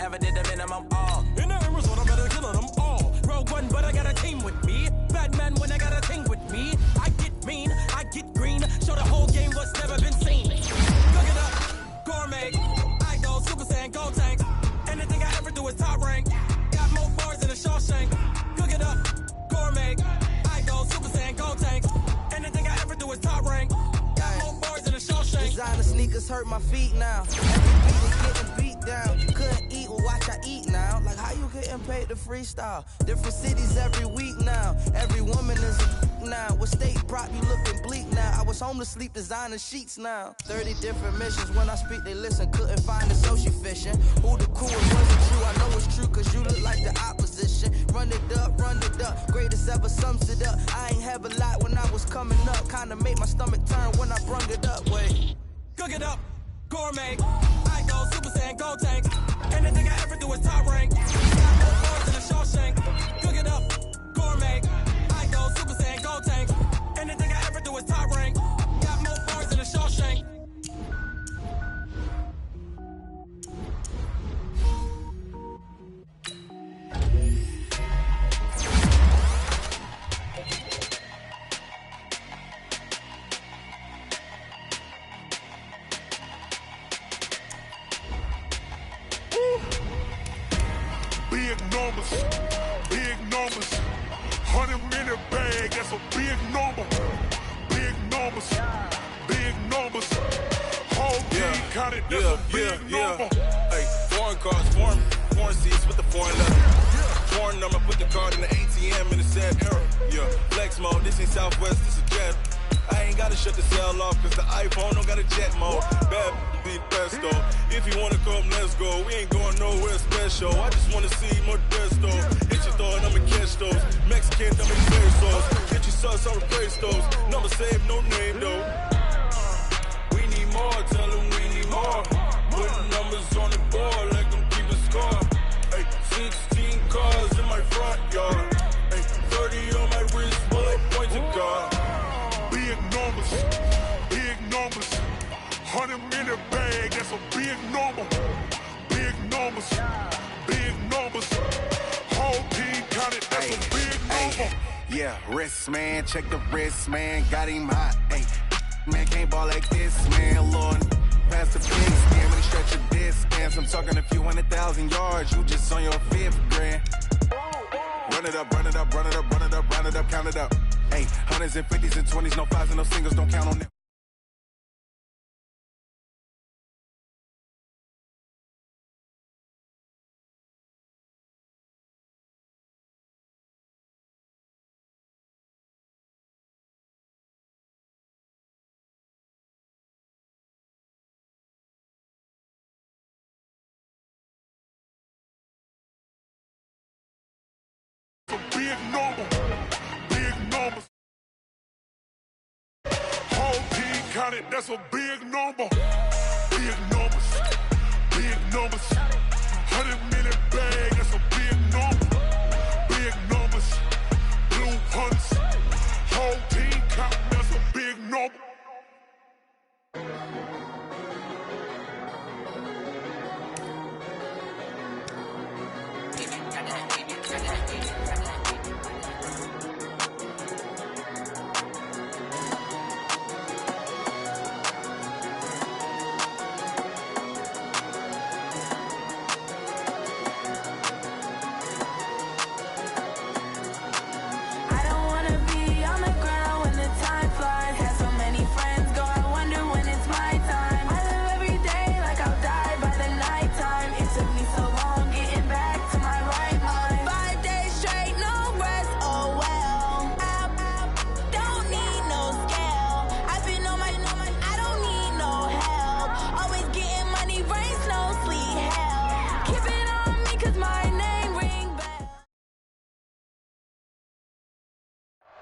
never did the minimum. All in the Arizona, better kill them all. Rogue One, but I got a team with me. Batman when I got a team with me. I get mean, I get green. Show the whole game what's never been seen. Cook it up, gourmet. I go Super Saiyan, Gold Tanks. Anything I ever do is top rank. Got more bars than a Shawshank. Cook it up, gourmet. I go Super Saiyan, Gold Tanks. Anything I ever do is top rank. Got more bars than a Shawshank. Designer sneakers hurt my feet now. Every beat is getting beat down. Couldn't eat, well watch I eat now. Like how you getting paid to freestyle? Different cities every week now. Every woman is a now. What state prop you looking bleak now? I was home to sleep designer sheets now. 30 different missions. When I speak they listen. Couldn't find it so she fishing. Who the coolest wasn't true? I know it's true cause you look like the opposition. Run it up, run it up. Greatest ever sums it up. I ain't have a lot when I was coming up. Kinda made my stomach turn when I brung it up. Wait. Cook it up, gourmet. I go Super Saiyan, Gold Tank. Anything I ever do is top rank. Got more bars than a Shawshank. Cook it up, gourmet. I go Super Saiyan, Gold Tank. Anything I ever do is top rank. Got more bars than a Shawshank. Big numbers, 100-minute bag, that's a big number. Big numbers, whole team counted, that's a big number. Hey, foreign cars, foreign seats with the foreign leather. Foreign number, put the card in the ATM in the sad era. Yeah, flex mode, this ain't Southwest, this is Jet. I ain't gotta shut the cell off, cause the iPhone don't got a jet mode. Bad be best though. If you wanna come, let's go. We ain't going nowhere special. I just wanna see more Modesto. Hit your thought, I'ma catch those. Mexican, I'ma pesos. Get your sauce, I'ma praise those. Number saved, no name though. We need more, tell them we need more. Putting numbers on the board like I'm keeping score. Hey, 16 cars in my front yard. Hey, 30 on my wrist, bullet points of God. Big numbers, 100-minute bag, that's a big number. Big numbers, whole team counted, that's a big number. Yeah, wrist man, check the wrist man, got him hot. Ay, man can't ball like this, man. Lord, past the big skin when he stretch your distance. I'm talking a few 100,000 yards, you just on your 5th grand. Run it up, run it up, run it up, run it up, run it up, count it up. Hey, hundreds and 50s and 20s, no 5s and no singles, don't count on them. Big numbers. Whole team counted, that's a big number. Big numbers. 100-minute bag, that's a big number. Big numbers. Blue hunts. Whole team counting, that's a big number.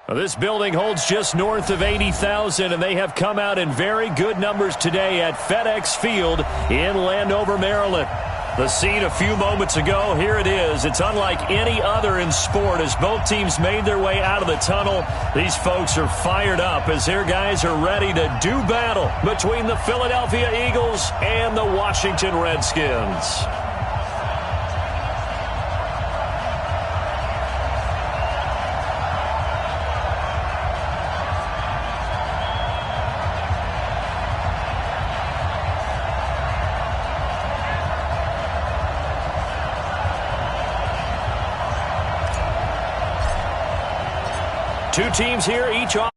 This building holds just north of 80,000, and they have come out in very good numbers today at FedEx Field in Landover, Maryland. The scene a few moments ago, here it is. It's unlike any other in sport as both teams made their way out of the tunnel. These folks are fired up as their guys are ready to do battle between the Philadelphia Eagles and the Washington Redskins. two teams here, each off.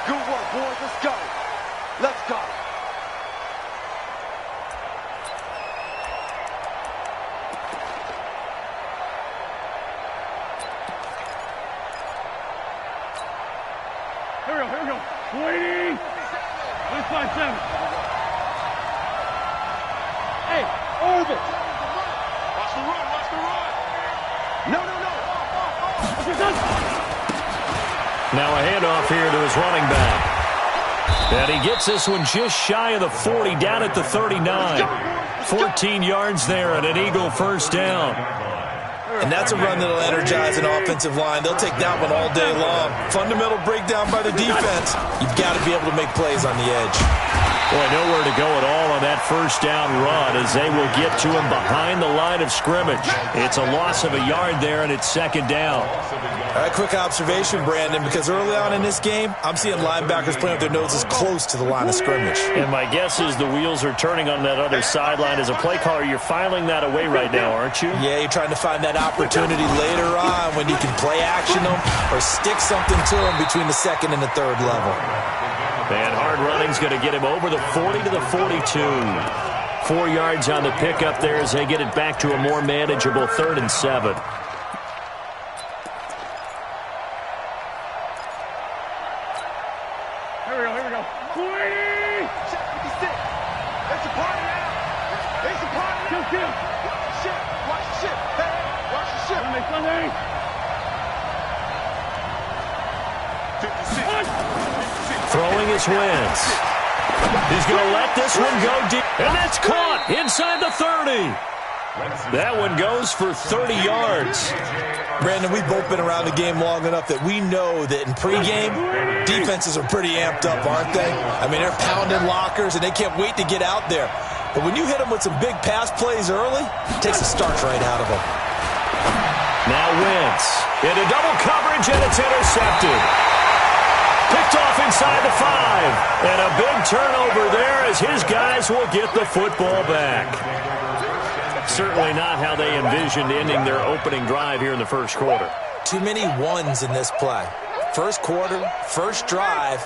Good work, boys. Let's go. Let's go. Here we go. Waiting. 157. Hey, over. Watch the run, watch the run. No. Now a handoff here to his running back. And he gets this one just shy of the 40, down at the 39. 14 yards there and an Eagle first down. And that's a run that'll energize an offensive line. They'll take that one all day long. Fundamental breakdown by the defense. You've got to be able to make plays on the edge. Boy, nowhere to go at all on that first down run as they will get to him behind the line of scrimmage. It's a loss of a yard there, and it's second down. All right, quick observation, Brandon, because early on in this game, I'm seeing linebackers playing with their noses close to the line of scrimmage. And my guess is the wheels are turning on that other sideline. As a play caller, you're filing that away right now, aren't you? Yeah, you're trying to find that opportunity later on when you can play action them or stick something to them between the second and the third level. And hard running's going to get him over the 40 to the 42. 4 yards on the pickup there as they get it back to a more manageable 3rd and 7. Here we go. Waiting. Check 56. It's a party now. It's a party now. Kill. Watch the ship. Hey, watch the ship. Sunday. 56. Throwing his wins. He's going to let this one go deep. And that's caught inside the 30. That one goes for 30 yards. Brandon, we've both been around the game long enough that we know that in pregame, defenses are pretty amped up, aren't they? I mean, they're pounding lockers, and they can't wait to get out there. But when you hit them with some big pass plays early, it takes the starch right out of them. Now Wentz into double coverage, and it's intercepted. Picked off inside the 5. And a big turnover there as his guys will get the football back. Certainly not how they envisioned ending their opening drive here in the first quarter. Too many ones in this play. First quarter, first drive,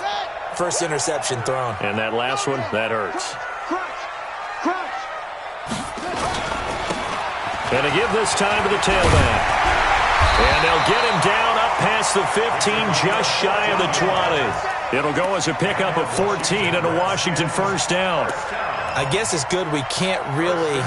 first interception thrown. And that last one, that hurts. Crunch. And to give this time to the tailback. And they'll get him down up past the 15, just shy of the 20. It'll go as a pickup of 14 and a Washington first down. I guess it's good we can't really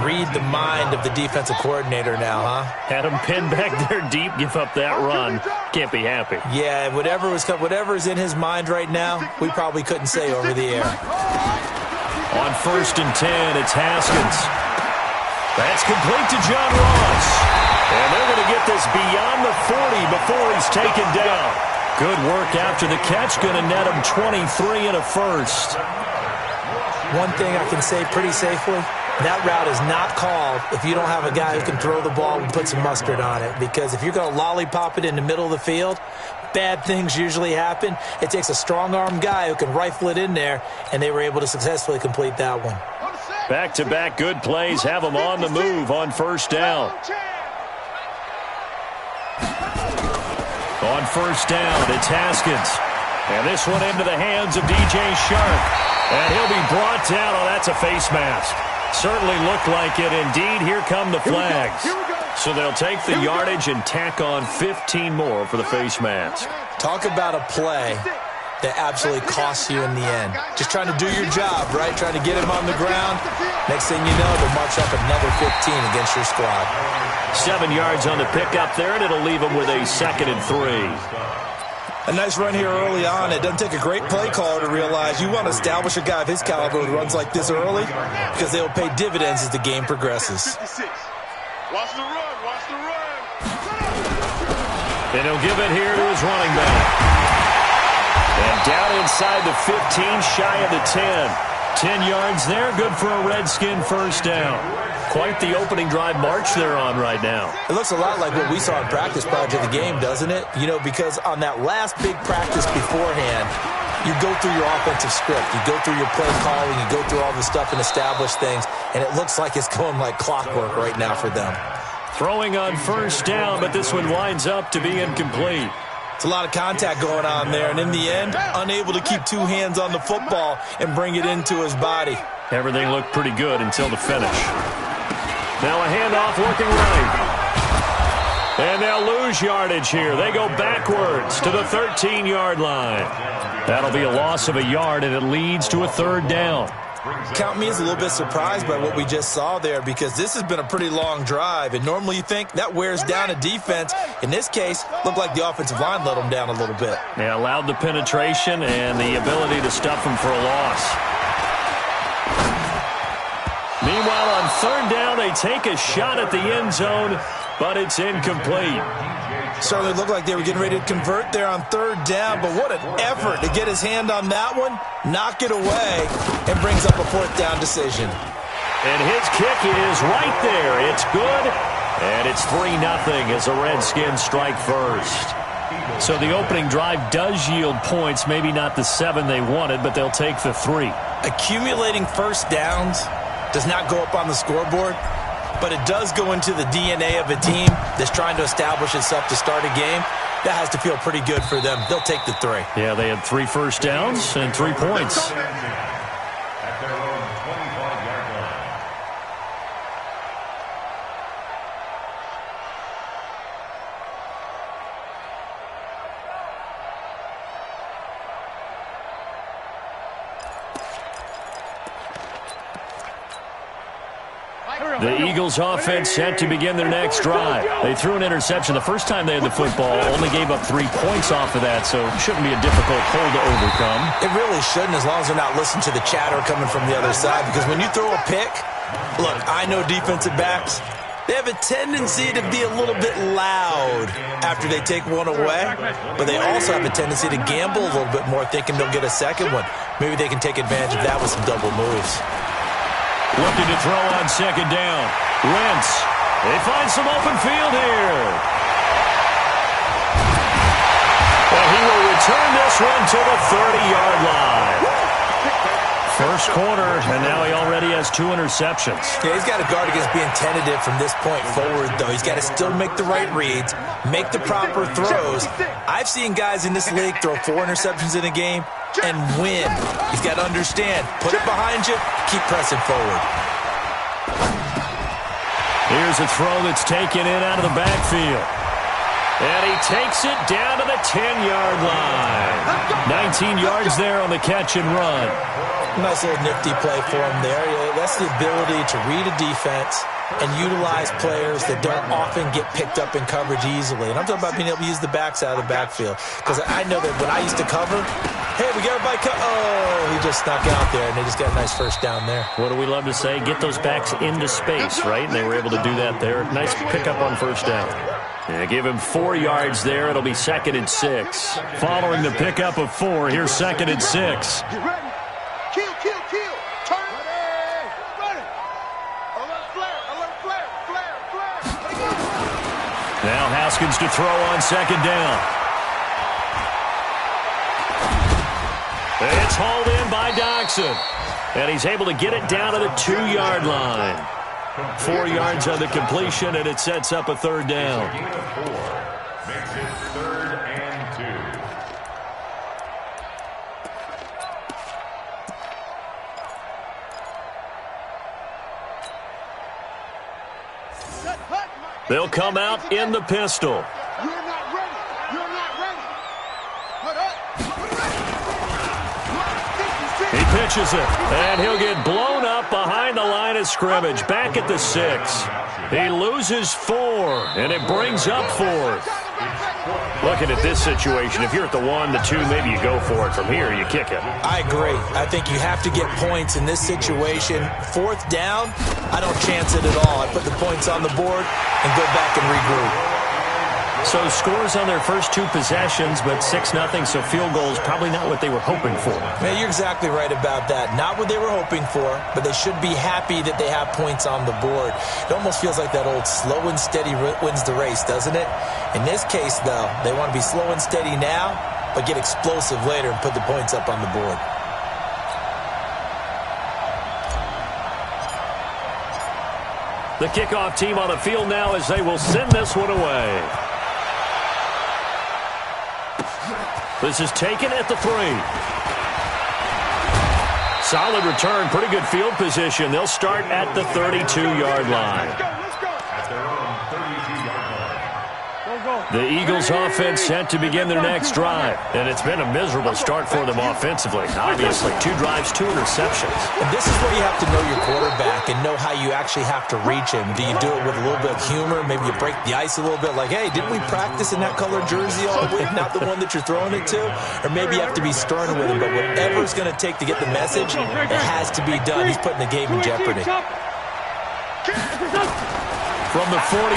read the mind of the defensive coordinator now, huh? Had him pinned back there deep, give up that run. Can't be happy. Yeah, whatever's in his mind right now, we probably couldn't say over the air. On 1st and 10, it's Haskins. That's complete to John Ross. And they're going to get this beyond the 40 before he's taken down. Good work after the catch. Going to net him 23 and a first. One thing I can say pretty safely, that route is not called if you don't have a guy who can throw the ball and put some mustard on it. Because if you're going to lollipop it in the middle of the field, bad things usually happen. It takes a strong-armed guy who can rifle it in there, and they were able to successfully complete that one. Back-to-back good plays have them on the move on first down. On first down, it's Haskins. And this one into the hands of DJ Shark. And he'll be brought down. Oh, that's a face mask. Certainly looked like it. Indeed, here come the flags. So they'll take the yardage and tack on 15 more for the face mask. Talk about a play that absolutely costs you in the end. Just trying to do your job, right? Trying to get him on the ground. Next thing you know, they'll march up another 15 against your squad. 7 yards on the pickup there, and it'll leave them with a 2nd and 3. A nice run here early on. It doesn't take a great play caller to realize you want to establish a guy of his caliber who runs like this early because they'll pay dividends as the game progresses. Watch the run, watch the run. And he'll give it here to his running back. And down inside the 15, shy of the 10. 10 yards there, good for a Redskin first down. quite the opening drive march they're on right now. It looks a lot like what we saw in practice prior to the game, doesn't it? You know, because on that last big practice beforehand, you go through your offensive script, you go through your play calling, you go through all the stuff and establish things, and it looks like it's going like clockwork right now for them. Throwing on first down, but this one winds up to be incomplete. It's a lot of contact going on there, and in the end, unable to keep two hands on the football and bring it into his body. Everything looked pretty good until the finish. Now a handoff looking right. And they'll lose yardage here. They go backwards to the 13-yard line. That'll be a loss of a yard, and it leads to a third down. Count me as a little bit surprised by what we just saw there, because this has been a pretty long drive, and normally you think that wears down a defense. In this case, looked like the offensive line let them down a little bit. They allowed the penetration and the ability to stuff them for a loss. Meanwhile, on third down, they take a shot at the end zone, but it's incomplete. Certainly looked like they were getting ready to convert there on third down, but what an effort to get his hand on that one, knock it away, and brings up a fourth down decision. And his kick is right there. It's good, and it's 3-0 as the Redskins strike first. So the opening drive does yield points, maybe not the 7 they wanted, but they'll take the 3. Accumulating first downs does not go up on the scoreboard, but it does go into the DNA of a team that's trying to establish itself to start a game. That has to feel pretty good for them. They'll take the 3. Yeah, they had 3 first downs and 3 points. The Eagles offense set to begin their next drive. They threw an interception the first time they had the football, only gave up 3 points off of that, so it shouldn't be a difficult hole to overcome. It really shouldn't, as long as they're not listening to the chatter coming from the other side, because when you throw a pick, look, I know defensive backs, they have a tendency to be a little bit loud after they take one away, but they also have a tendency to gamble a little bit more, thinking they'll get a second one. Maybe they can take advantage of that with some double moves. Looking to throw on second down. Wentz. They find some open field here. Well, he will return this one to the 30-yard line. First quarter, and now he already has 2 interceptions. Yeah, he's got to guard against being tentative from this point forward, though. He's got to still make the right reads, make the proper throws. I've seen guys in this league throw 4 interceptions in a game and win. He's got to understand, put it behind you, keep pressing forward. Here's a throw that's taken in out of the backfield. And he takes it down to the 10-yard line. 19 yards there on the catch and run. Nice little nifty play for him there. That's the ability to read a defense and utilize players that don't often get picked up in coverage easily. And I'm talking about being able to use the backs out of the backfield. Because I know that when I used to cover, hey, we got everybody he just snuck out there, and they just got a nice first down there. What do we love to say? Get those backs into space, right? And they were able to do that there. Nice pickup on first down. Yeah, give him 4 yards there. It'll be 2nd and 6. Following the pickup of 4, here's 2nd and 6. Get ready. Kill. Turn. Ready. Alert flare. Now Haskins to throw on second down. It's hauled in by Doxson. And he's able to get it down to the 2-yard line. 4 yards on the completion, and it sets up a third down. Makes it 3rd and 2. They'll come out in the pistol. You're not ready. He pitches it, and he'll get blown up behind the line of scrimmage, back at the 6. He loses 4, and it brings up 4th. Looking at this situation, if you're at the 1, the 2, maybe you go for it. From here, you kick it. I agree. I think you have to get points in this situation. 4th down, I don't chance it at all. I put the points on the board and go back and regroup. So scores on their first 2 possessions, but 6-0, so field goals probably not what they were hoping for. Man, you're exactly right about that. Not what they were hoping for, but they should be happy that they have points on the board. It almost feels like that old slow and steady wins the race, doesn't it? In this case, though, they want to be slow and steady now, but get explosive later and put the points up on the board. The kickoff team on the field now as they will send this one away. This is taken at the 3. Solid return, pretty good field position. They'll start at the 32-yard line. The Eagles offense set to begin their next drive. And it's been a miserable start for them offensively. Obviously, 2 drives, 2 interceptions. And this is where you have to know your quarterback and know how you actually have to reach him. Do you do it with a little bit of humor? Maybe you break the ice a little bit like, hey, didn't we practice in that colored jersey all week? Not the one that you're throwing it to? Or maybe you have to be stern with him. But whatever it's going to take to get the message, it has to be done. He's putting the game in jeopardy. From the 41,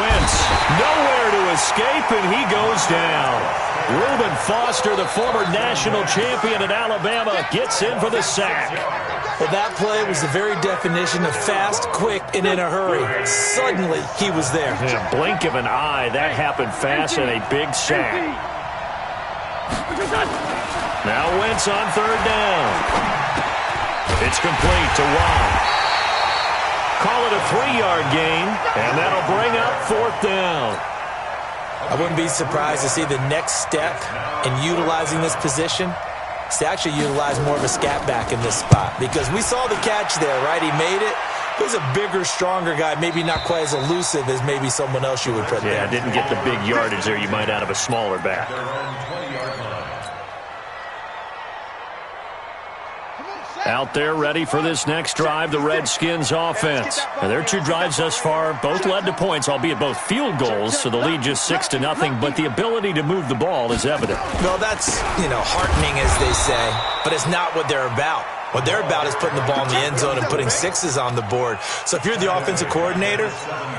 Wentz nowhere to escape, and he goes down. Reuben Foster, the former national champion at Alabama, gets in for the sack. Well, that play was the very definition of fast, quick, and in a hurry. Suddenly, he was there. In a blink of an eye, that happened fast and a big sack. Now Wentz on 3rd down. It's complete to Watt. Call it a 3-yard gain, and that'll bring up 4th down. I wouldn't be surprised to see the next step in utilizing this position is to actually utilize more of a scat back in this spot. Because we saw the catch there, right? He made it. He's a bigger, stronger guy, maybe not quite as elusive as maybe someone else you would put there. Yeah, didn't get the big yardage there you might out of a smaller back. Out there ready for this next drive, the Redskins offense. And their 2 drives thus far both led to points, albeit both field goals, so the lead just 6-0, but the ability to move the ball is evident. Well, that's, heartening, as they say, but it's not what they're about. What they're about is putting the ball in the end zone and putting 6s on the board. So if you're the offensive coordinator,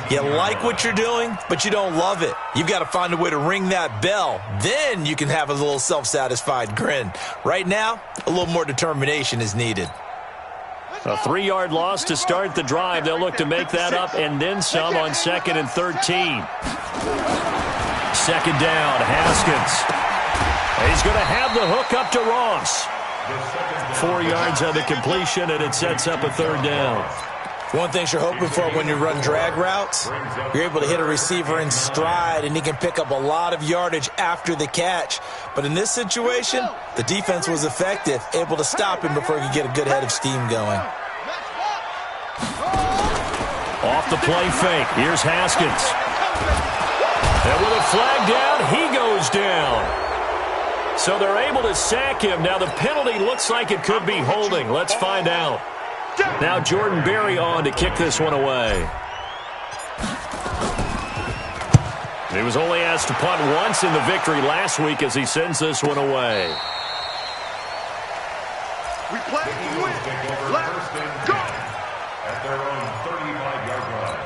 you like what you're doing, but you don't love it. You've got to find a way to ring that bell. Then you can have a little self-satisfied grin. Right now, a little more determination is needed. A 3-yard loss to start the drive. They'll look to make that up and then some on 2nd and 13. 2nd down, Haskins. He's going to have the hook up to Ross. 4 yards on the completion, and it sets up a 3rd down. One thing you're hoping for when you run drag routes, you're able to hit a receiver in stride, and he can pick up a lot of yardage after the catch. But in this situation, the defense was effective, able to stop him before he could get a good head of steam going. Off the play fake, here's Haskins. And with a flag down, he goes down. So they're able to sack him. Now the penalty looks like it could be holding. Let's find out. Now Jordan Berry on to kick this one away. He was only asked to punt once in the victory last week as he sends this one away. We play to win. Let's go. At their own 35-yard line.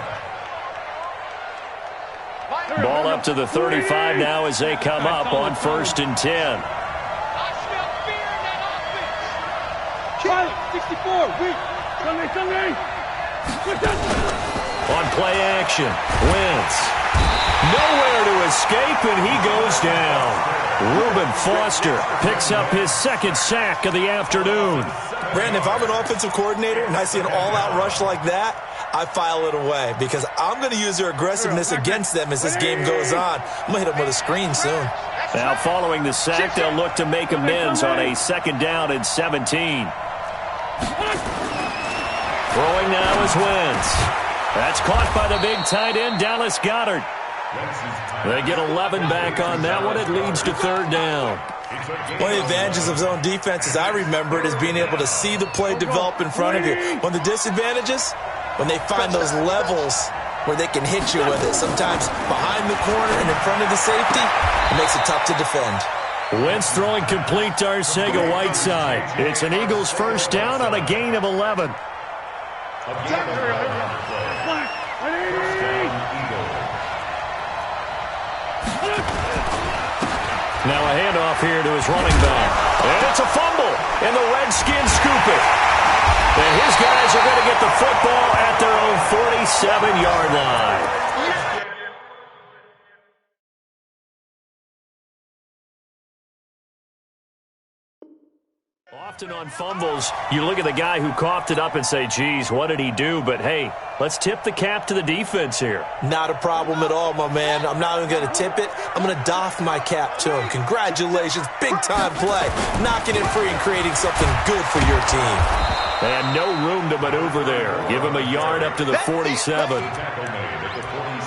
Ball up to the 35 now as they come up on 1st and 10. 64, Sunday. On play action, Wentz. Nowhere to escape, and he goes down. Reuben Foster picks up his 2nd sack of the afternoon. Brandon, if I'm an offensive coordinator and I see an all-out rush like that, I file it away because I'm going to use their aggressiveness against them as this game goes on. I'm going to hit them with a screen soon. Now following the sack, they'll look to make amends on a 2nd down and 17. Throwing now is Wentz. That's caught by the big tight end, Dallas Goedert. They get 11 back on that one. It leads to 3rd down. One of the advantages of zone defense, as I remember it, is being able to see the play develop in front of you. One of the disadvantages, when they find those levels where they can hit you with it, sometimes behind the corner and in front of the safety, it makes it tough to defend. Wentz throwing complete to Arcega-Whiteside. It's an Eagles 1st down on a gain of 11. Now a handoff here to his running back. And it's a fumble, and the Redskins scoop it. And his guys are going to get the football at their own 47-yard line. Often on fumbles, you look at the guy who coughed it up and say, geez, what did he do? But, hey, let's tip the cap to the defense here. Not a problem at all, my man. I'm not even going to tip it. I'm going to doff my cap to him. Congratulations. Big-time play. Knocking it free and creating something good for your team. They had no room to maneuver there. Give him a yard up to the 47.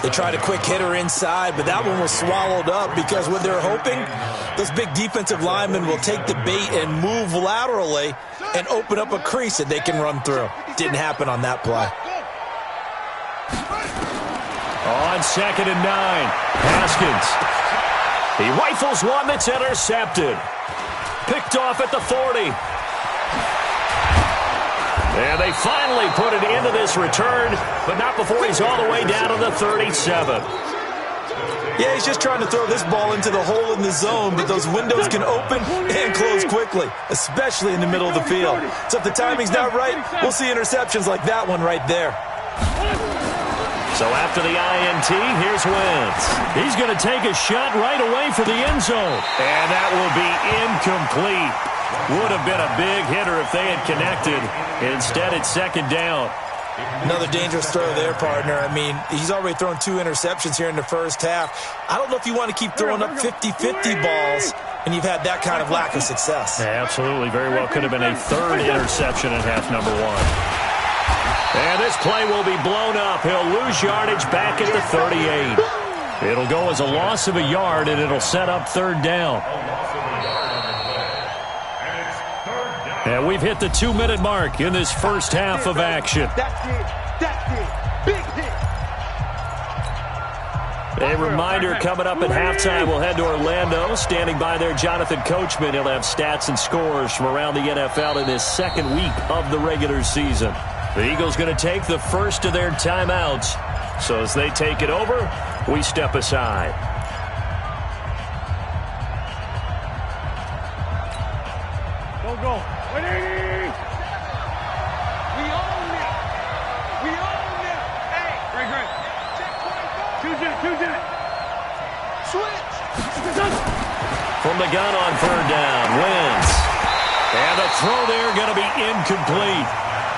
They tried a quick hitter inside, but that one was swallowed up because what they're hoping, those big defensive linemen will take the bait and move laterally and open up a crease that they can run through. Didn't happen on that play. On 2nd and 9, Haskins. He rifles one that's intercepted. Picked off at the 40. And they finally put it into this return, but not before he's all the way down to the 37. Yeah, he's just trying to throw this ball into the hole in the zone, but those windows can open and close quickly, especially in the middle of the field. So if the timing's not right, we'll see interceptions like that one right there. So after the INT, here's Wentz. He's going to take a shot right away for the end zone. And that will be incomplete. Would have been a big hitter if they had connected. Instead, it's 2nd down. Another dangerous throw there, partner. I mean, he's already thrown 2 interceptions here in the first half. I don't know if you want to keep throwing up 50-50 balls, and you've had that kind of lack of success. Yeah, absolutely. Very well could have been a 3rd interception in half number 1. And this play will be blown up. He'll lose yardage back at the 38. It'll go as a loss of a yard, and it'll set up 3rd down. And we've hit the 2-minute mark in this first half of action. A reminder coming up at halftime, we'll head to Orlando. Standing by there, Jonathan Coachman. He'll have stats and scores from around the NFL in this 2nd week of the regular season. The Eagles going to take the first of their timeouts. So as they take it over, we step aside. Go. 180! We own it! We own it! Hey! Great. Two jet! Switch! From the gun on 3rd down, Wentz. And the throw there going to be incomplete.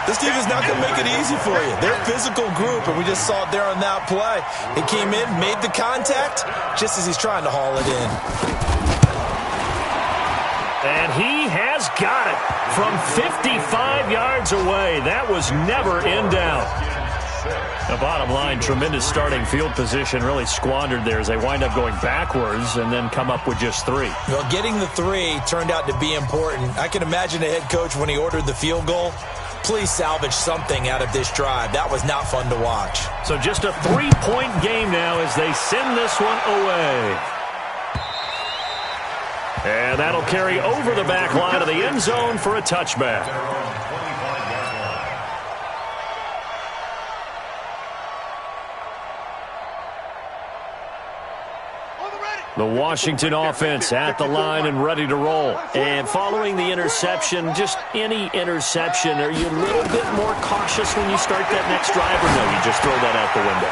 This team is not going to make it easy for you. They're a physical group, and we just saw it there on that play. He came in, made the contact, just as he's trying to haul it in. And he has got it from 55 yards away. That was never in doubt. The bottom line, tremendous starting field position, really squandered there as they wind up going backwards and then come up with just 3. Well, getting the 3 turned out to be important. I can imagine the head coach when he ordered the field goal. Please salvage something out of this drive. That was not fun to watch. So just a 3-point game now as they send this one away. And that'll carry over the back line of the end zone for a touchback. The Washington offense at the line and ready to roll. And following the interception, just any interception, are you a little bit more cautious when you start that next drive, or no, you just throw that out the window?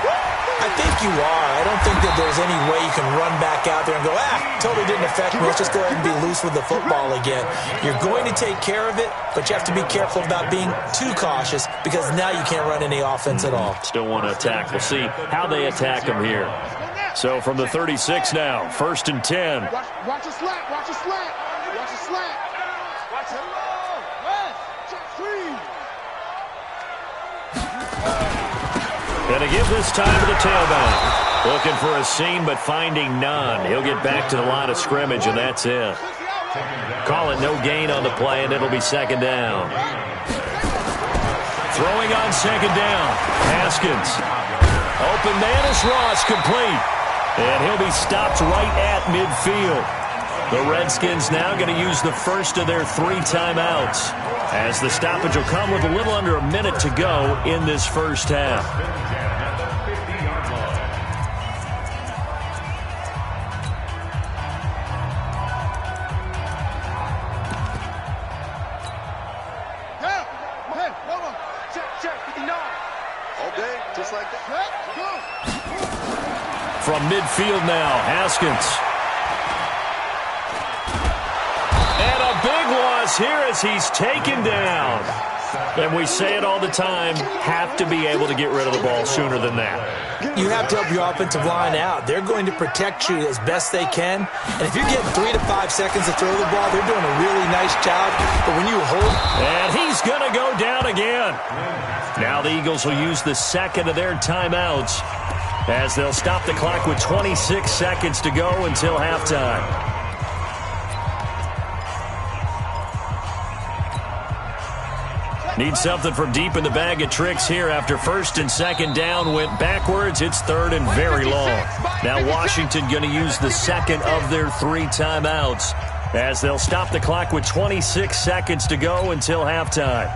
I think you are. I don't think that there's any way you can run back out there and go, totally didn't affect me. Let's just go ahead and be loose with the football again. You're going to take care of it, but you have to be careful about being too cautious because now you can't run any offense at all. Still want to attack. We'll see how they attack them here. So from the 36 now, 1st and 10. Watch a slant. Watch a slant. Watch it. Check 3. Going to give this time to the tailback. Looking for a seam, but finding none. He'll get back to the line of scrimmage, and that's it. Call it no gain on the play, and it'll be 2nd down. Throwing on 2nd down. Haskins. Open man is Ross, complete. And he'll be stopped right at midfield. The Redskins now going to use the first of their 3 timeouts, as the stoppage will come with a little under a minute to go in this first half. from midfield now. Haskins. And a big loss here as he's taken down. And we say it all the time, have to be able to get rid of the ball sooner than that. You have to help your offensive line out. They're going to protect you as best they can. And if you're getting 3 to 5 seconds to throw the ball, they're doing a really nice job. But when you hold... And he's going to go down again. Now the Eagles will use the second of their timeouts as they'll stop the clock with 26 seconds to go until halftime. Need something from deep in the bag of tricks here after first and second down went backwards. It's third and very long. Now Washington going to use the second of their 3 timeouts as they'll stop the clock with 26 seconds to go until halftime.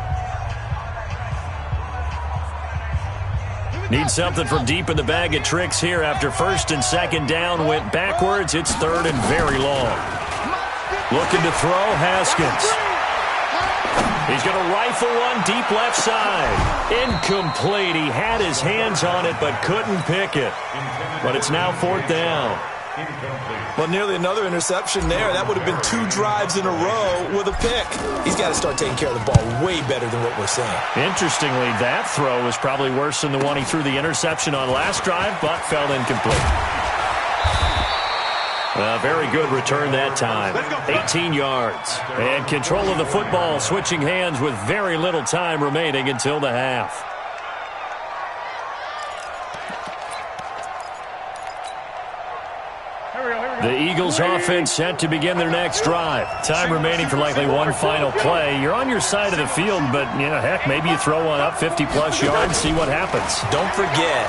Need something from deep in the bag of tricks here after first and second down went backwards. It's third and very long. Looking to throw, Haskins. He's going to rifle one deep left side. Incomplete. He had his hands on it but couldn't pick it. But it's now 4th down. Well, nearly another interception there. That would have been 2 drives in a row with a pick. He's got to start taking care of the ball way better than what we're seeing. Interestingly, that throw was probably worse than the one he threw the interception on last drive, but fell incomplete. A very good return that time. 18 yards. And control of the football, switching hands with very little time remaining until the half. The Eagles offense set to begin their next drive. Time remaining for likely one final play. You're on your side of the field, but, heck, maybe you throw one up 50-plus yards, see what happens. Don't forget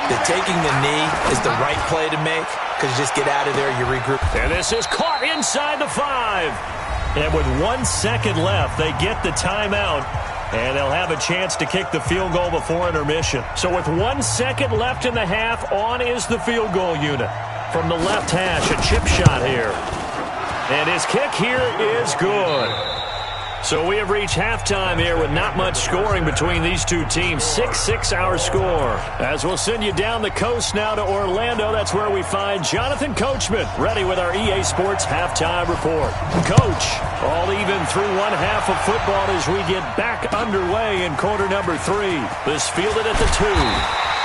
that taking the knee is the right play to make because you just get out of there, you regroup. And this is caught inside the 5. And with 1 second left, they get the timeout, and they'll have a chance to kick the field goal before intermission. So with 1 second left in the half, on is the field goal unit. From the left hash, a chip shot here. And his kick here is good. So we have reached halftime here with not much scoring between these two teams. 6-6 our score. As we'll send you down the coast now to Orlando, that's where we find Jonathan Coachman ready with our EA Sports halftime report. Coach, all even through one half of football as we get back underway in quarter number 3. This fielded at the 2.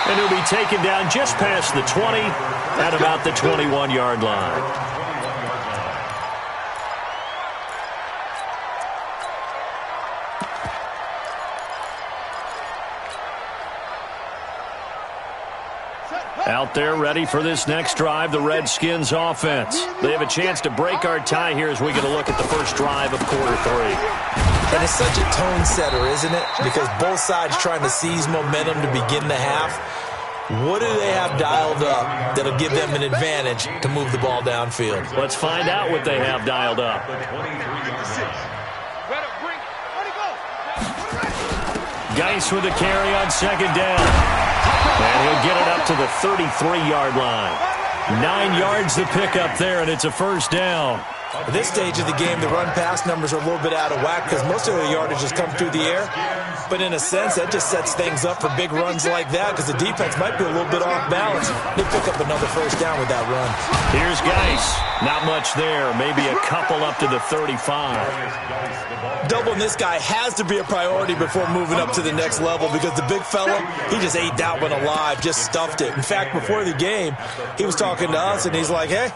And he'll be taken down just past the 20 at about the 21-yard line. Out there ready for this next drive, the Redskins offense. They have a chance to break our tie here as we get a look at the first drive of quarter 3. And it's such a tone setter, isn't it? Because both sides trying to seize momentum to begin the half. What do they have dialed up that'll give them an advantage to move the ball downfield? Let's find out what they have dialed up. Geis with a carry on second down. And he'll get it up to the 33-yard line. 9 yards to pick up there, and it's a first down. At this stage of the game, the run-pass numbers are a little bit out of whack because most of the yardage has come through the air. But in a sense, that just sets things up for big runs like that because the defense might be a little bit off balance. They pick up another first down with that run. Here's Geis. Not much there. Maybe a couple up to the 35. Doubling this guy has to be a priority before moving up to the next level because the big fella, he just ate that one alive, just stuffed it. In fact, before the game, he was talking to us, and he's like, hey,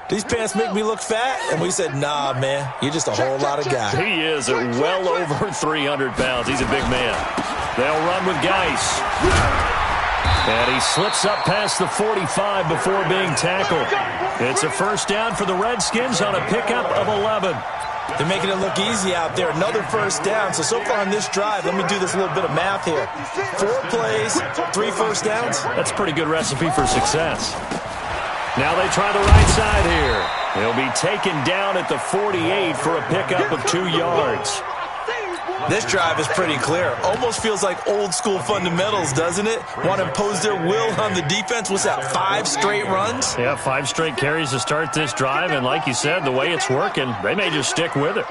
these pants make me look fat? And we said, nah, man, you're just a whole lot of guy. He is well over 300 pounds. He's a big man. They'll run with Geis. And he slips up past the 45 before being tackled. It's a first down for the Redskins on a pickup of 11. They're making it look easy out there. Another first down. So far on this drive, let me do this little bit of math here. 4 plays, 3 first downs. That's a pretty good recipe for success. Now they try the right side here. He'll be taken down at the 48 for a pickup of 2 yards. This drive is pretty clear. Almost feels like old school fundamentals, doesn't it? Want to impose their will on the defense. What's that, 5 straight runs? Yeah, 5 straight carries to start this drive. And like you said, the way it's working, they may just stick with it.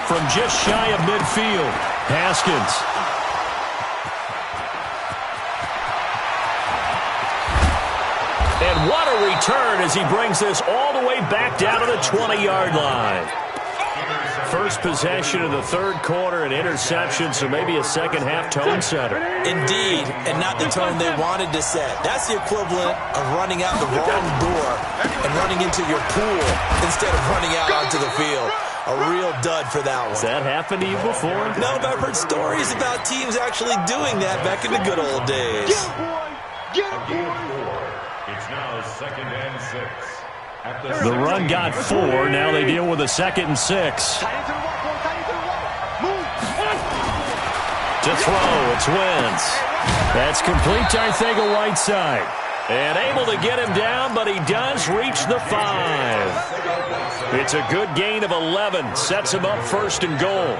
From just shy of midfield, Haskins. And what a return as he brings this all the way back down to the 20-yard line. First possession of the third quarter, an interception, so maybe a second-half tone setter. Indeed, and not the tone they wanted to set. That's the equivalent of running out the wrong door and running into your pool instead of running out onto the field. A real dud for that one. Has that happened to you before? No, but I've heard stories about teams actually doing that back in the good old days. Get him, boy! It's now 2nd and 6. The run got 4. Now they deal with a 2nd and 6. To throw, it's Wentz. That's complete to Arcega-Whiteside. And able to get him down, but he does reach the 5. It's a good gain of 11. Sets him up 1st and goal.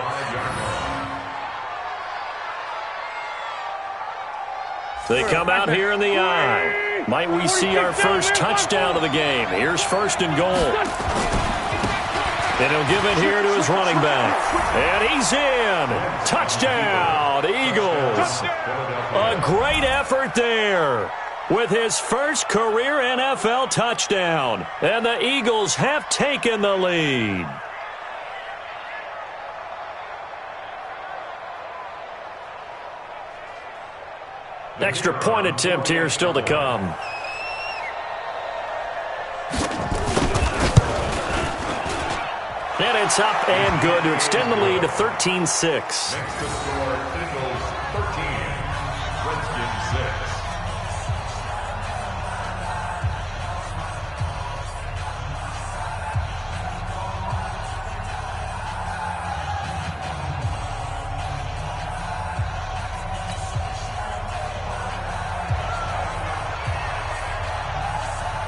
They come out here in the I. Might we see our first touchdown of the game? Here's 1st and goal. And he'll give it here to his running back. And he's in. Touchdown, Eagles. A great effort there with his first career NFL touchdown. And the Eagles have taken the lead. Extra point attempt here still to come. And it's up and good to extend the lead to 13-6. Next to score, Eagles 13, Redskins 6.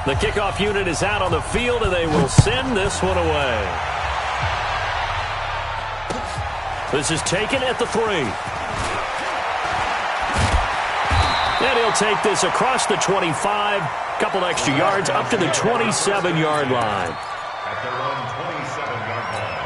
The kickoff unit is out on the field, and they will send this one away. This is taken at the 3. And he'll take this across the 25, couple extra yards, up to the 27-yard line. At their own 27-yard line.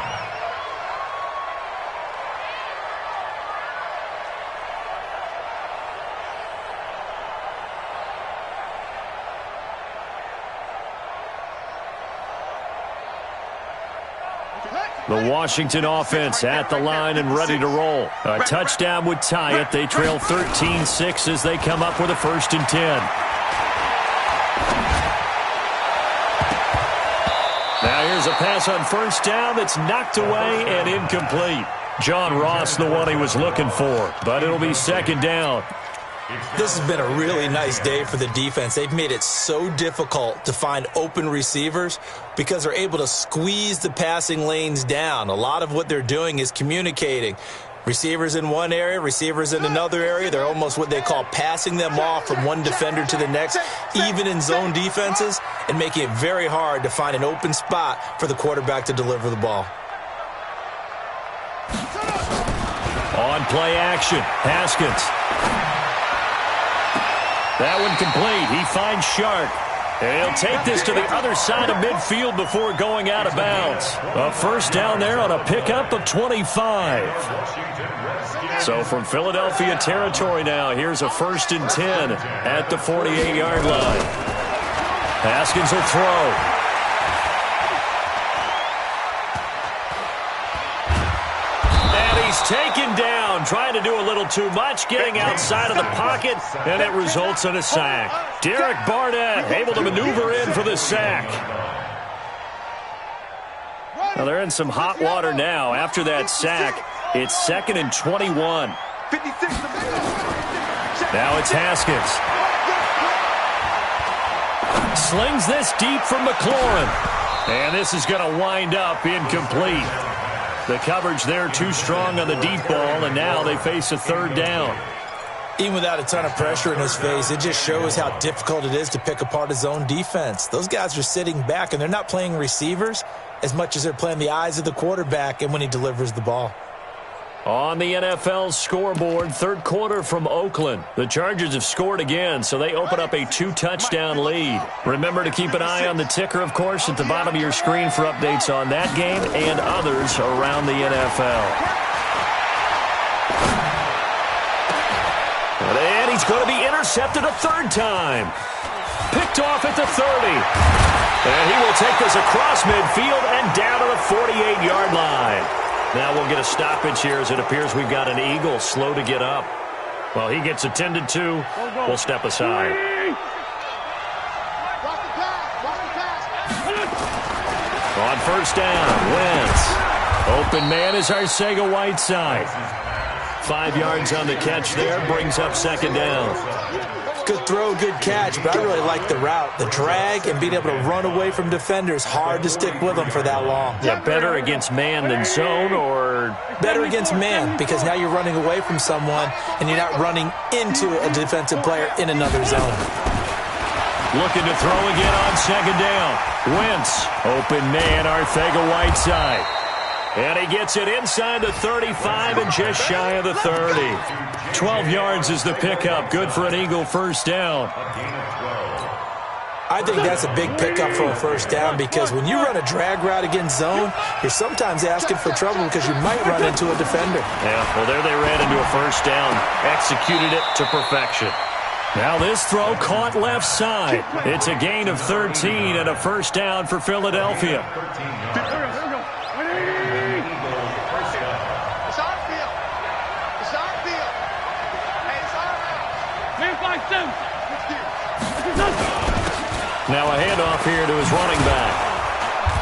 The Washington offense at the line and ready to roll. A touchdown would tie it. They trail 13-6 as they come up with a 1st and 10. Now here's a pass on 1st down that's knocked away and incomplete. John Ross, the one he was looking for, but it'll be 2nd down. This has been a really nice day for the defense. They've made it so difficult to find open receivers because they're able to squeeze the passing lanes down. A lot of what they're doing is communicating. Receivers in one area, receivers in another area. They're almost what they call passing them off from one defender to the next, even in zone defenses, and making it very hard to find an open spot for the quarterback to deliver the ball. On play action, Haskins. That one complete. He finds Shark. And he'll take this to the other side of midfield before going out of bounds. A 1st down there on a pickup of 25. So from Philadelphia territory now, here's a 1st and 10 at the 48-yard line. Haskins will throw. He's taken down, trying to do a little too much, getting outside of the pocket, and it results in a sack. Derek Barnett able to maneuver in for the sack. Well, they're in some hot water now. After that sack, it's 2nd and 21. Now it's Haskins. Slings this deep from McLaurin. And this is going to wind up incomplete. The coverage there too strong on the deep ball, and now they face a 3rd down. Even without a ton of pressure in his face, it just shows how difficult it is to pick apart his own defense. Those guys are sitting back, and they're not playing receivers as much as they're playing the eyes of the quarterback and when he delivers the ball. On the NFL scoreboard, 3rd quarter from Oakland. The Chargers have scored again, so they open up a 2-touchdown lead. Remember to keep an eye on the ticker, of course, at the bottom of your screen for updates on that game and others around the NFL. And he's going to be intercepted a 3rd time. Picked off at the 30. And he will take this across midfield and down to the 48-yard line. Now we'll get a stoppage here as it appears we've got an Eagle slow to get up. Well, he gets attended to. We'll step aside. On first down, Wentz. Open man is Arcega-Whiteside. 5 yards on the catch there, brings up second down. Good throw, good catch, but I really like the route. The drag and being able to run away from defenders, hard to stick with them for that long. Yeah, better against man than zone, or? Better against man, because now you're running away from someone and you're not running into a defensive player in another zone. Looking to throw again on second down. Wentz, open man, Arcega-Whiteside. And he gets it inside the 35 and just shy of the 30. 12 yards is the pickup. Good for an Eagle first down. I think that's a big pickup for a first down because when you run a drag route against zone, you're sometimes asking for trouble because you might run into a defender. Yeah, well, there they ran into a first down. Executed it to perfection. Now this throw caught left side. It's a gain of 13 and a first down for Philadelphia. Now a handoff here to his running back.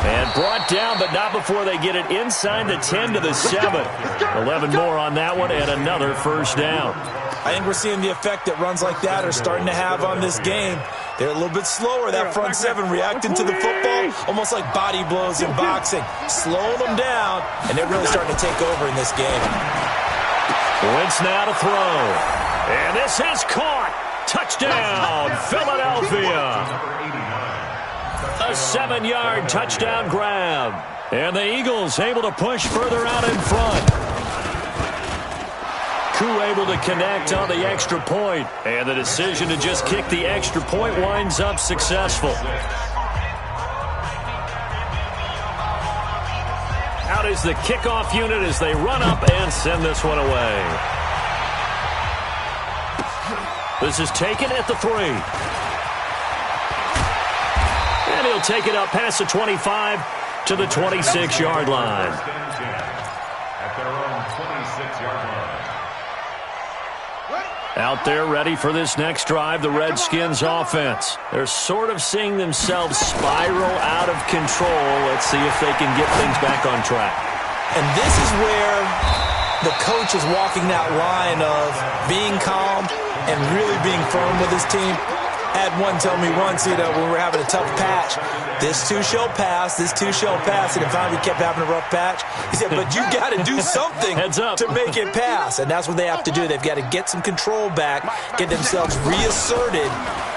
And brought down, but not before they get it inside the 10 to the 7. 11 more on that one and another first down. I think we're seeing the effect that runs like that are starting to have on this game. They're a little bit slower, that front seven, reacting to the football, almost like body blows in boxing, slowing them down, and they're really starting to take over in this game. Wentz now to throw. And this is caught. Touchdown, Philadelphia. A 7-yard touchdown grab. And the Eagles able to push further out in front. Koo able to connect on the extra point. And the decision to just kick the extra point winds up successful. Out is the kickoff unit as they run up and send this one away. This is taken at the 3. And he'll take it up past the 25 to the 26-yard line. Out there ready for this next drive, the Redskins offense. They're sort of seeing themselves spiral out of control. Let's see if they can get things back on track. And this is where the coach is walking that line of being calm and really being firm with his team. Had one tell me once, when we were having a tough patch, this too shall pass, this too shall pass, and finally we kept having a rough patch. He said, but you got to do something to make it pass, and that's what they have to do. They've got to get some control back, get themselves reasserted,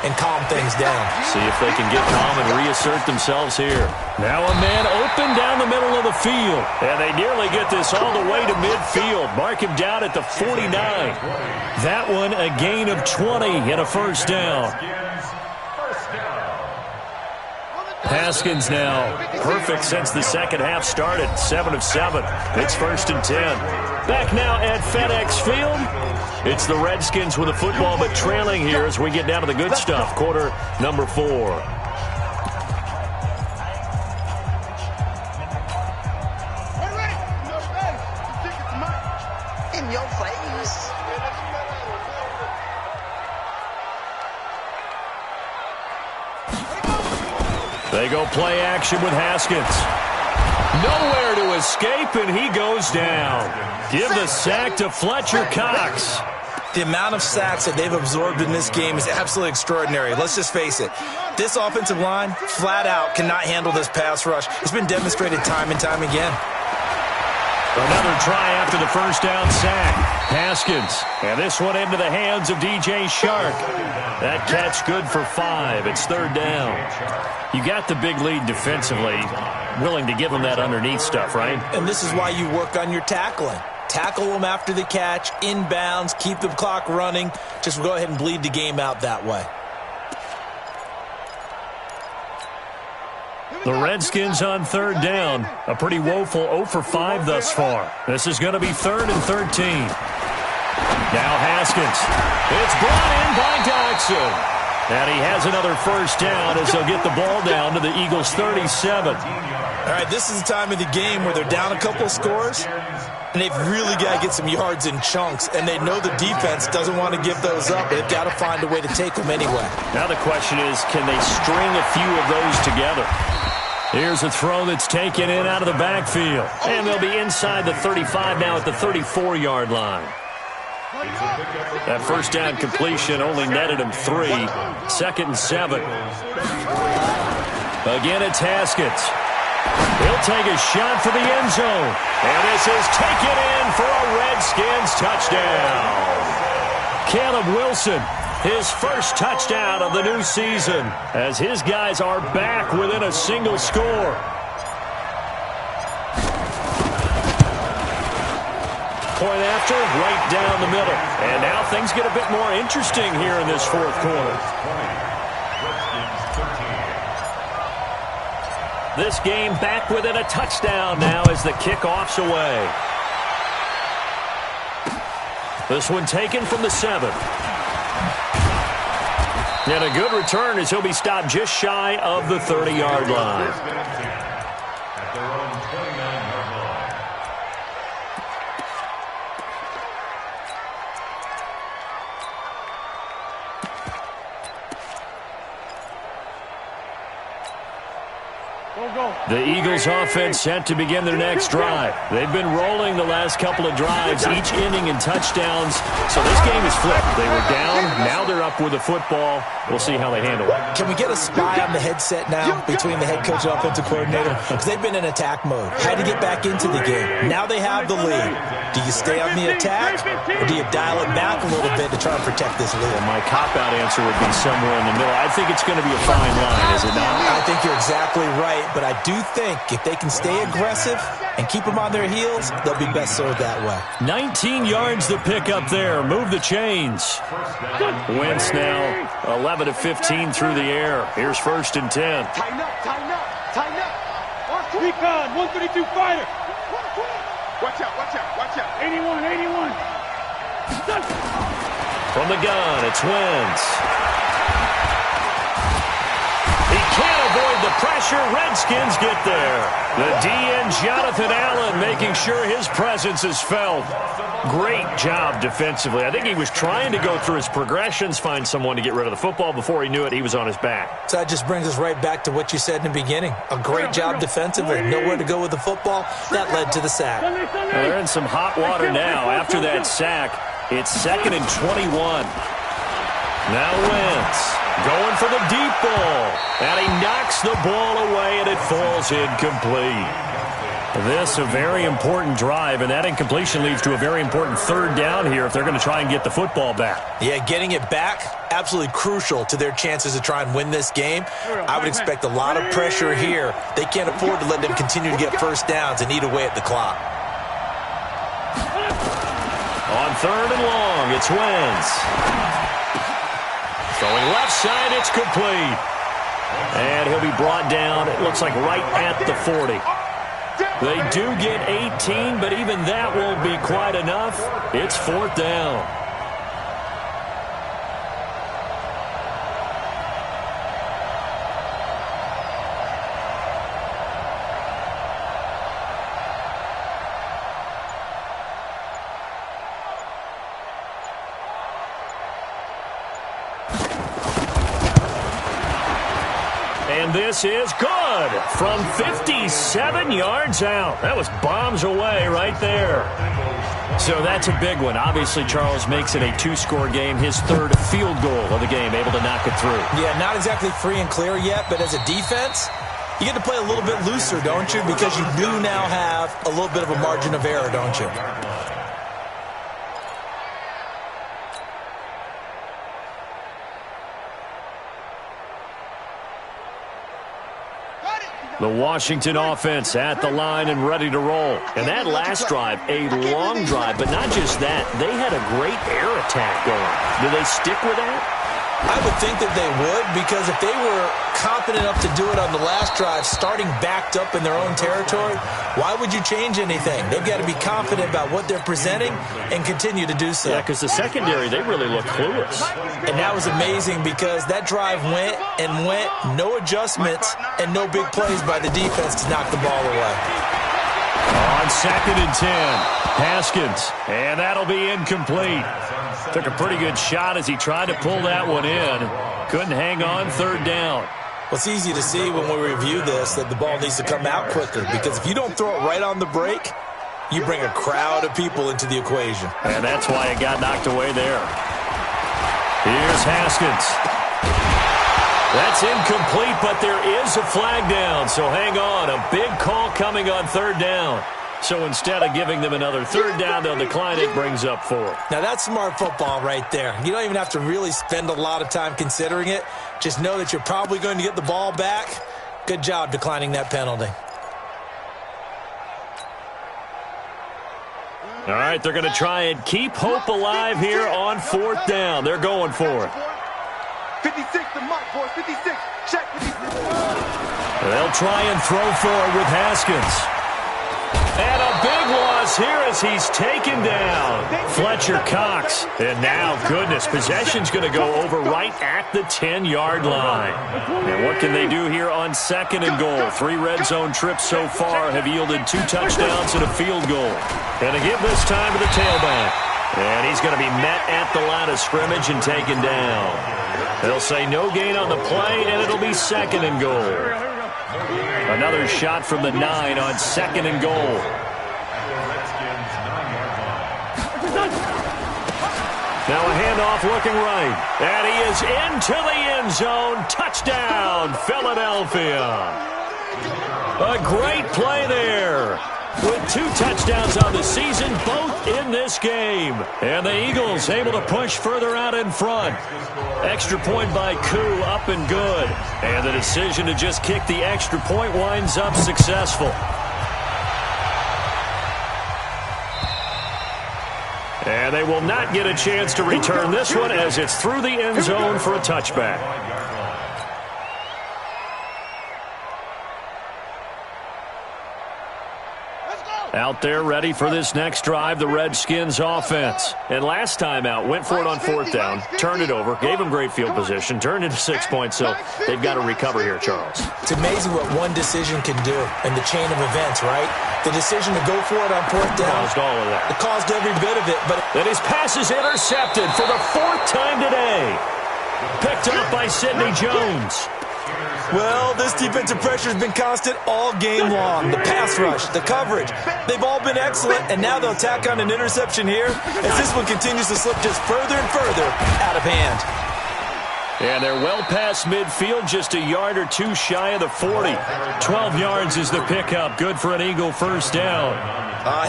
and calm things down. See if they can get calm and reassert themselves here. Now a man open down the middle of the field, and they nearly get this all the way to midfield. Mark him down at the 49. That one a gain of 20 and a first down. Haskins now perfect since the second half started. 7 of 7. It's 1st and 10. Back now at FedEx Field. It's the Redskins with the football, but trailing here as we get down to the good stuff. Quarter number 4. In your face. They go play action with Haskins. Nowhere to escape, and he goes down. Give the sack to Fletcher Cox. The amount of sacks that they've absorbed in this game is absolutely extraordinary. Let's just face it. This offensive line, flat out, cannot handle this pass rush. It's been demonstrated time and time again. Another try after the first down sack. Haskins. And this one into the hands of DJ Shark. That catch good for 5. It's 3rd down. You got the big lead defensively. Willing to give them that underneath stuff, right? And this is why you work on your tackling. Tackle them after the catch, inbounds, keep the clock running. Just go ahead and bleed the game out that way. The Redskins on 3rd down. A pretty woeful 0 for 5 thus far. This is going to be 3rd and 13. Now Haskins. It's brought in by Dodson. And he has another first down as he'll get the ball down to the Eagles' 37. All right, this is the time of the game where they're down a couple of scores, and they've really got to get some yards in chunks, and they know the defense doesn't want to give those up. They've got to find a way to take them anyway. Now the question is, can they string a few of those together? Here's a throw that's taken in out of the backfield. And they'll be inside the 35 now at the 34-yard line. That first down completion only netted him 3. 2nd and 7. Again, it's Haskins. He'll take a shot for the end zone. And this is taken in for a Redskins touchdown. Caleb Wilson, his first touchdown of the new season, as his guys are back within a single score. Point after, right down the middle. And now things get a bit more interesting here in this fourth quarter. This game back within a touchdown now as the kickoff's away. This one taken from the 7. And a good return as he'll be stopped just shy of the 30-yard line. The Eagles offense set to begin their next drive. They've been rolling the last couple of drives, each inning in touchdowns. So this game is flipped. They were down, now they're up with the football. We'll see how they handle it. Can we get a spy on the headset now between the head coach and offensive coordinator? Because they've been in attack mode. Had to get back into the game. Now they have the lead. Do you stay on the attack, or do you dial it back a little bit to try and protect this lead? Well, my cop-out answer would be somewhere in the middle. I think it's going to be a fine line, is it not? I think you're exactly right, but I do think if they can stay aggressive and keep them on their heels, they'll be best served that way. 19 yards to pick up there. Move the chains. Wentz now 11 of 15 through the air. Here's 1st and 10. Tighten up, tighten up, tighten up. Recon, 132 fighter. Watch out, watch out, watch out. 81, 81. From the gun, it's Wentz. He can't avoid the pressure. Redskins get there. The DN, Jonathan Allen, making sure his presence is felt. Great job defensively. I think he was trying to go through his progressions, find someone to get rid of the football. Before he knew it, he was on his back. So that just brings us right back to what you said in the beginning. A great job defensively. Nowhere to go with the football. That led to the sack. Well, they're in some hot water now. After that sack, it's 2nd and 21. Now Wentz going for the deep ball. And he knocks the ball away, and it falls incomplete. This a very important drive, and that incompletion leads to a very important 3rd down here if they're going to try and get the football back. Yeah, getting it back, absolutely crucial to their chances to try and win this game. I would expect a lot of pressure here. They can't afford to let them continue to get first downs and eat away at the clock. On 3rd and long, it's Wentz. Throwing left side, it's complete. And he'll be brought down, it looks like right at the 40. They do get 18, but even that won't be quite enough. It's 4th down. And this is good from 57 yards out. That was bombs away right there. So that's a big one. Obviously, Charles makes it a 2-score game. His 3rd field goal of the game, able to knock it through. Yeah, not exactly free and clear yet, but as a defense, you get to play a little bit looser, don't you? Because you do now have a little bit of a margin of error, don't you? The Washington offense at the line and ready to roll. And that last drive, a long drive, but not just that. They had a great air attack going. Do they stick with that? I would think that they would, because if they were confident enough to do it on the last drive, starting backed up in their own territory, why would you change anything? They've got to be confident about what they're presenting and continue to do so. Yeah, because the secondary, they really look clueless. And that was amazing because that drive went and went, no adjustments and no big plays by the defense to knock the ball away. On 2nd and 10, Haskins, and that'll be incomplete. Took a pretty good shot as he tried to pull that one in. Couldn't hang on 3rd down. Well, it's easy to see when we review this that the ball needs to come out quicker, because if you don't throw it right on the break, you bring a crowd of people into the equation. And that's why it got knocked away there. Here's Haskins. That's incomplete, but there is a flag down, so hang on. A big call coming on 3rd down. So instead of giving them another 3rd down, they'll decline it, brings up 4. Now, that's smart football right there. You don't even have to really spend a lot of time considering it. Just know that you're probably going to get the ball back. Good job declining that penalty. All right, they're going to try and keep hope alive here on 4th down. They're going for it. 56 to Mike, boys. 56. Check. 56. They'll try and throw for it with Haskins. And a big loss here as he's taken down. Fletcher Cox. And now, goodness, possession's going to go over right at the 10-yard line. And what can they do here on 2nd and goal? 3 red zone trips so far have yielded 2 touchdowns and a field goal. And to give this time to the tailback. And he's going to be met at the line of scrimmage and taken down. They'll say no gain on the play, and it'll be 2nd and goal. Another shot from the 9 on 2nd and goal. Now a handoff looking right. And he is into the end zone. Touchdown, Philadelphia. A great play there. With 2 touchdowns on the season, both in this game. And the Eagles able to push further out in front. Extra point by Koo, up and good. And the decision to just kick the extra point winds up successful. And they will not get a chance to return this one as it's through the end zone for a touchback. Out there ready for this next drive, the Redskins offense. And last time out, went for it on 4th down, turned it over, gave them great field position, turned into 6 points, so they've got to recover here, Charles. It's amazing what one decision can do in the chain of events, right? The decision to go for it on 4th down. Caused all of that. It caused every bit of it. But then his pass is intercepted for the 4th time today. Picked up by Sidney Jones. Well, this defensive pressure has been constant all game long. The pass rush, the coverage, they've all been excellent, and now they'll tack on an interception here as this one continues to slip just further and further out of hand. And they're well past midfield, just a yard or 2 shy of the 40. 12 yards is the pickup. Good for an Eagle 1st down.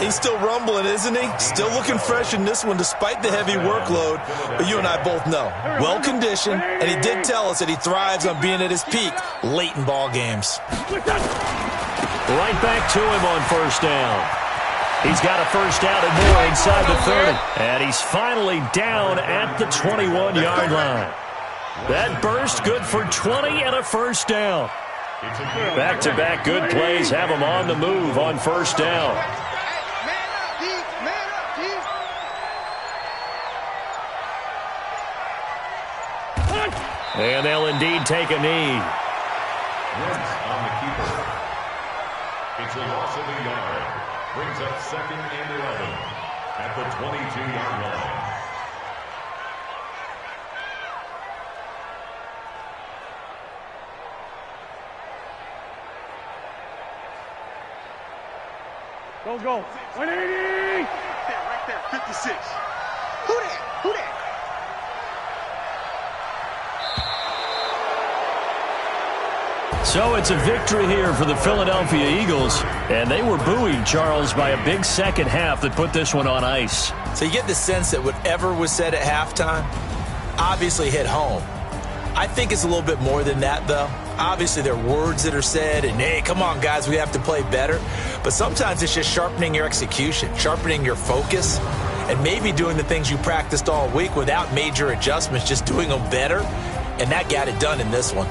He's still rumbling, isn't he? Still looking fresh in this one despite the heavy workload. But you and I both know, well-conditioned, and he did tell us that he thrives on being at his peak late in ball games. Right back to him on 1st down. He's got a 1st down and more inside the 30. And he's finally down at the 21-yard line. That burst good for 20 and a 1st down. Back-to-back good plays have him on the move on 1st down. And they'll indeed take a knee. On the keeper. It's a loss of a yard. Brings up 2nd and 11 at the 22-yard line. Go. 180! Right there, 56. Who that? So it's a victory here for the Philadelphia Eagles. And they were buoyed, Charles, by a big 2nd half that put this one on ice. So you get the sense that whatever was said at halftime obviously hit home. I think it's a little bit more than that, though. Obviously, there are words that are said, and, hey, come on, guys, we have to play better. But sometimes it's just sharpening your execution, sharpening your focus. and maybe doing the things you practiced all week without major adjustments, just doing them better, and that got it done in this one.